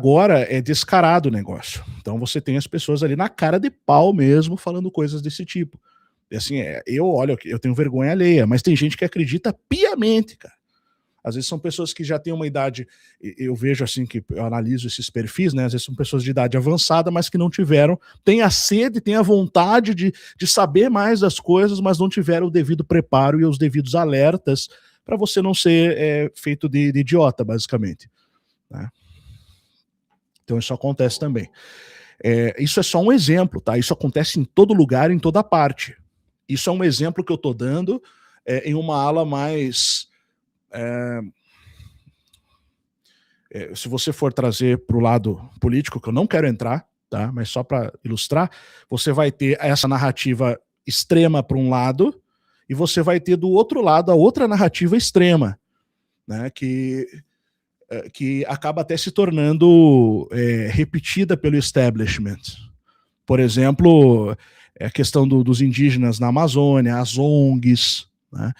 Agora é descarado o negócio. Então você tem as pessoas ali na cara de pau mesmo falando coisas desse tipo. E assim, eu olho, eu tenho vergonha alheia, mas tem gente que acredita piamente, cara. Às vezes são pessoas que já têm uma idade, eu vejo assim, que eu analiso esses perfis, né? Às vezes são pessoas de idade avançada, mas que não tiveram, têm a sede, têm a vontade de saber mais das coisas, mas não tiveram o devido preparo e os devidos alertas para você não ser feito de idiota, basicamente, né? Então isso acontece também. Isso é só um exemplo, tá? Isso acontece em todo lugar, em toda parte. Isso é um exemplo que eu estou dando em uma ala mais... se você for trazer para o lado político, que eu não quero entrar, tá? Mas só para ilustrar, você vai ter essa narrativa extrema para um lado e você vai ter do outro lado a outra narrativa extrema, né? Que acaba até se tornando repetida pelo establishment. Por exemplo, a questão dos indígenas na Amazônia, as ONGs, né?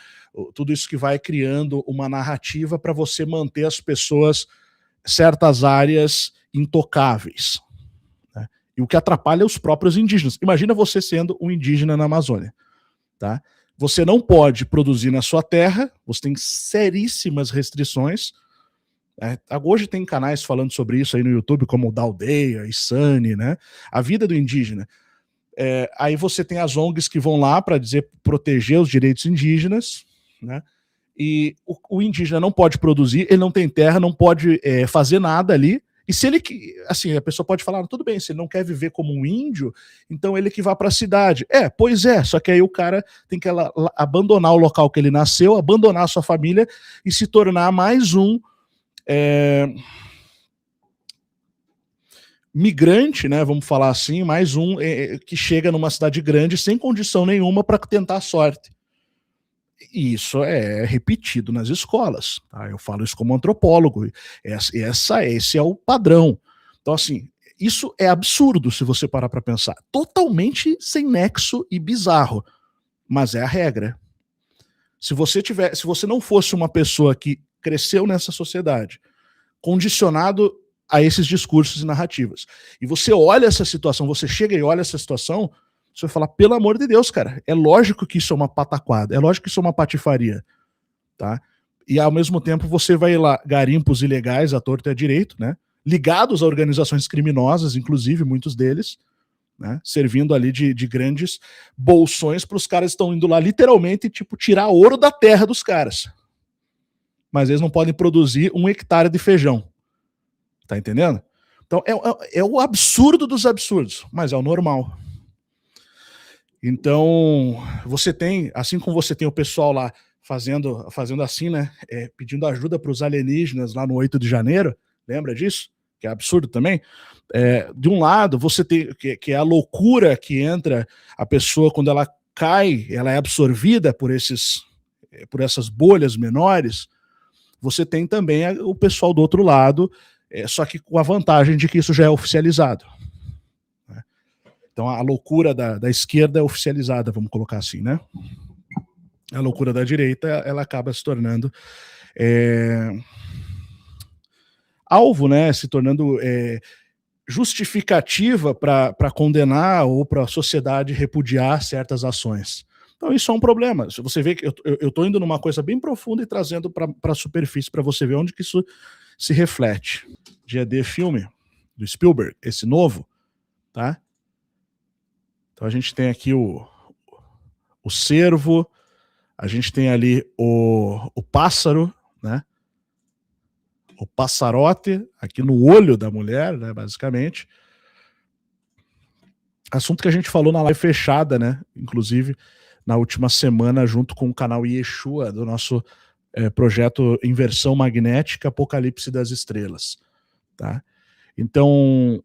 Tudo isso que vai criando uma narrativa para você manter as pessoas certas áreas intocáveis, né? E o que atrapalha é os próprios indígenas. Imagina você sendo um indígena na Amazônia, tá? Você não pode produzir na sua terra, você tem seríssimas restrições. Hoje tem canais falando sobre isso aí no YouTube, como o da Aldeia, Isane, né? A vida do indígena. Aí você tem as ONGs que vão lá para dizer proteger os direitos indígenas, né? E o indígena não pode produzir, ele não tem terra, não pode fazer nada ali. E se ele, assim, a pessoa pode falar, tudo bem, se ele não quer viver como um índio, então ele que vá para a cidade. Pois é, só que aí o cara tem que abandonar o local que ele nasceu, abandonar a sua família e se tornar mais um migrante, né, vamos falar assim, mais um que chega numa cidade grande sem condição nenhuma para tentar a sorte. E isso é repetido nas escolas, tá? Eu falo isso como antropólogo. Esse é o padrão. Então, assim, isso é absurdo se você parar para pensar. Totalmente sem nexo e bizarro. Mas é a regra. Se você não fosse uma pessoa que cresceu nessa sociedade, condicionado a esses discursos e narrativas, e você olha essa situação, você chega e olha essa situação, você vai falar, pelo amor de Deus, cara, é lógico que isso é uma pataquada, é lógico que isso é uma patifaria, tá? E ao mesmo tempo você vai lá, garimpos ilegais à torta e à direito, né? Ligados a organizações criminosas, inclusive, muitos deles, né? Servindo ali de grandes bolsões para os caras que estão indo lá literalmente, tipo, tirar ouro da terra dos caras. Mas eles não podem produzir 1 hectare de feijão. Tá entendendo? Então é o absurdo dos absurdos, mas é o normal. Então, você tem, assim como você tem o pessoal lá fazendo assim, né? Pedindo ajuda para os alienígenas lá no 8 de janeiro, lembra disso? Que é absurdo também. De um lado, você tem que é a loucura que entra a pessoa quando ela cai, ela é absorvida por essas bolhas menores. Você tem também o pessoal do outro lado, só que com a vantagem de que isso já é oficializado. Então a loucura da esquerda é oficializada, vamos colocar assim, né? A loucura da direita, ela acaba se tornando alvo, né? Se tornando justificativa para condenar ou para a sociedade repudiar certas ações. Então isso é um problema. Você vê que eu estou indo numa coisa bem profunda e trazendo para a superfície para você ver onde que isso se reflete. Dia D filme do Spielberg, esse novo, tá? Então a gente tem aqui o cervo, a gente tem ali o pássaro, né? O passarote, aqui no olho da mulher, né, basicamente. Assunto que a gente falou na live fechada, né? Inclusive, na última semana, junto com o canal Yeshua, do nosso projeto Inversão Magnética, Apocalipse das Estrelas. Tá? Então,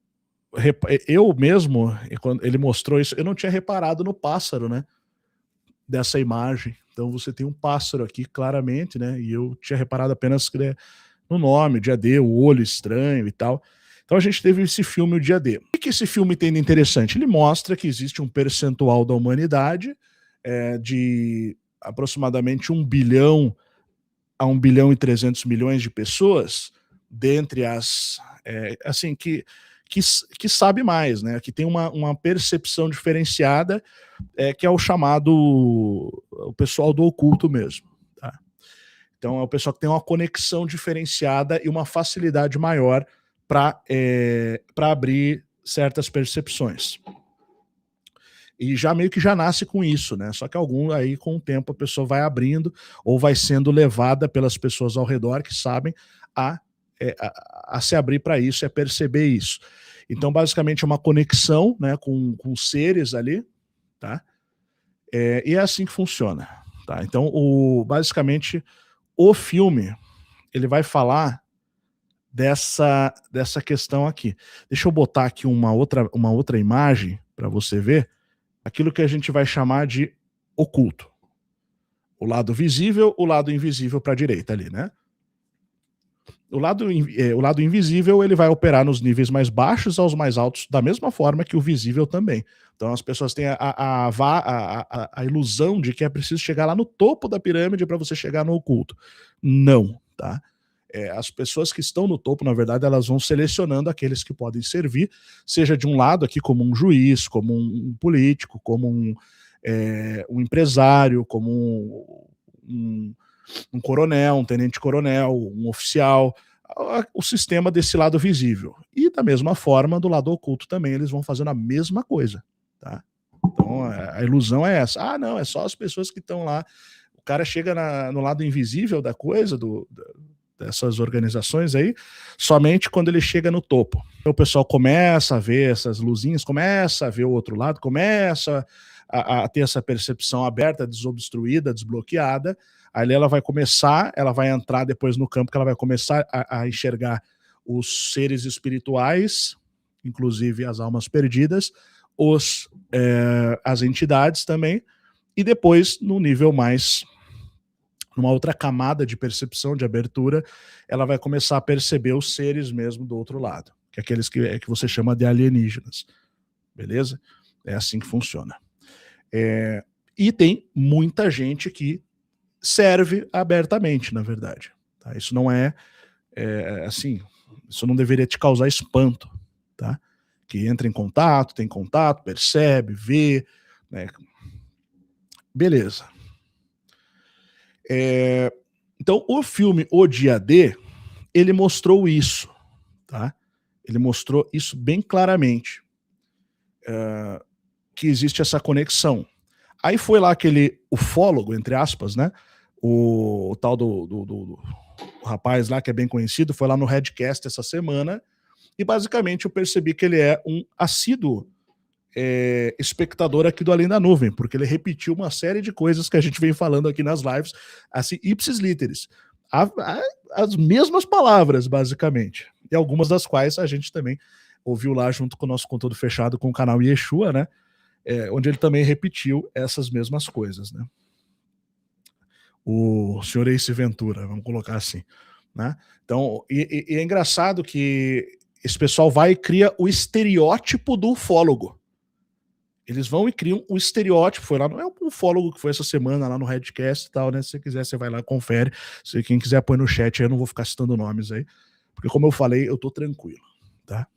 eu mesmo, quando ele mostrou isso, eu não tinha reparado no pássaro, né? Dessa imagem. Então você tem um pássaro aqui, claramente, né? E eu tinha reparado apenas no nome, Dia D, o olho estranho e tal. Então a gente teve esse filme, o Dia D. O que esse filme tem de interessante? Ele mostra que existe um percentual da humanidade de aproximadamente 1 bilhão a 1 bilhão e 300 milhões de pessoas, dentre as assim, que sabe mais, né? Que tem uma percepção diferenciada, que é o chamado o pessoal do oculto mesmo. Tá? Então é o pessoal que tem uma conexão diferenciada e uma facilidade maior para abrir certas percepções. E já meio que já nasce com isso, né? Só que aí com o tempo a pessoa vai abrindo ou vai sendo levada pelas pessoas ao redor que sabem a se abrir para isso, perceber isso. Então, basicamente, é uma conexão, né, com seres ali, tá? E é assim que funciona, tá? Então, basicamente, o filme, ele vai falar dessa questão aqui. Deixa eu botar aqui uma outra imagem para você ver aquilo que a gente vai chamar de oculto. O lado visível, o lado invisível para a direita ali, né? O lado invisível, ele vai operar nos níveis mais baixos aos mais altos, da mesma forma que o visível também. Então as pessoas têm a ilusão de que é preciso chegar lá no topo da pirâmide para você chegar no oculto. Não, tá? As pessoas que estão no topo, na verdade, elas vão selecionando aqueles que podem servir, seja de um lado aqui como um juiz, como um político, como um empresário, como um coronel, um tenente-coronel, um oficial, o sistema desse lado visível. E da mesma forma, do lado oculto também, eles vão fazendo a mesma coisa, tá? Então, a ilusão é essa. Ah, não, é só as pessoas que estão lá. O cara chega no lado invisível da coisa, dessas organizações aí, somente quando ele chega no topo. Então, o pessoal começa a ver essas luzinhas, começa a ver o outro lado, começa a ter essa percepção aberta, desobstruída, desbloqueada. Aí ela vai entrar depois no campo que ela vai começar a enxergar os seres espirituais, inclusive as almas perdidas, as entidades também, e depois, no nível mais, numa outra camada de percepção, de abertura, ela vai começar a perceber os seres mesmo do outro lado, que é aqueles que você chama de alienígenas, beleza? É assim que funciona. E tem muita gente que serve abertamente, na verdade. Tá? Isso não assim, isso não deveria te causar espanto, tá? Que entra em contato, tem contato, percebe, vê, né? Beleza. Então, o filme O Dia D, ele mostrou isso, tá? Ele mostrou isso bem claramente, que existe essa conexão. Aí foi lá aquele ufólogo, entre aspas, né? O tal do rapaz lá, que é bem conhecido, foi lá no Redcast essa semana, e basicamente eu percebi que ele é um assíduo espectador aqui do Além da Nuvem, porque ele repetiu uma série de coisas que a gente vem falando aqui nas lives, assim, ipsis literis. As mesmas palavras, basicamente. E algumas das quais a gente também ouviu lá junto com o nosso conteúdo fechado com o canal Yeshua, né? Onde ele também repetiu essas mesmas coisas, né? O senhor Ace Ventura, vamos colocar assim, né? Então, e é engraçado que esse pessoal vai e cria o estereótipo do ufólogo. Eles vão e criam o estereótipo. Foi lá, não é o ufólogo que foi essa semana lá no Redcast e tal, né? Se você quiser, você vai lá e confere. Se quem quiser, põe no chat aí, eu não vou ficar citando nomes aí, porque como eu falei, eu tô tranquilo, tá?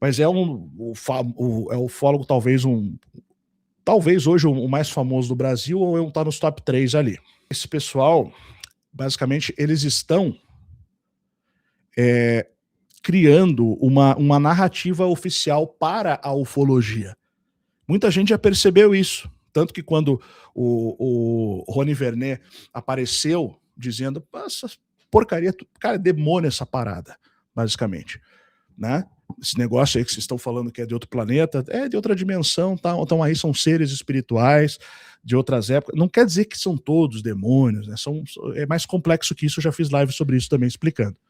Mas é o ufólogo talvez hoje o mais famoso do Brasil, ou tá nos top 3 ali. Esse pessoal, basicamente, eles estão criando uma narrativa oficial para a ufologia. Muita gente já percebeu isso. Tanto que quando o Rony Vernet apareceu dizendo, essa porcaria, cara, demônio essa parada, basicamente, né? Esse negócio aí que vocês estão falando que é de outro planeta, é de outra dimensão, tá? Então aí são seres espirituais de outras épocas. Não quer dizer que são todos demônios, né? É mais complexo que isso, eu já fiz live sobre isso também explicando.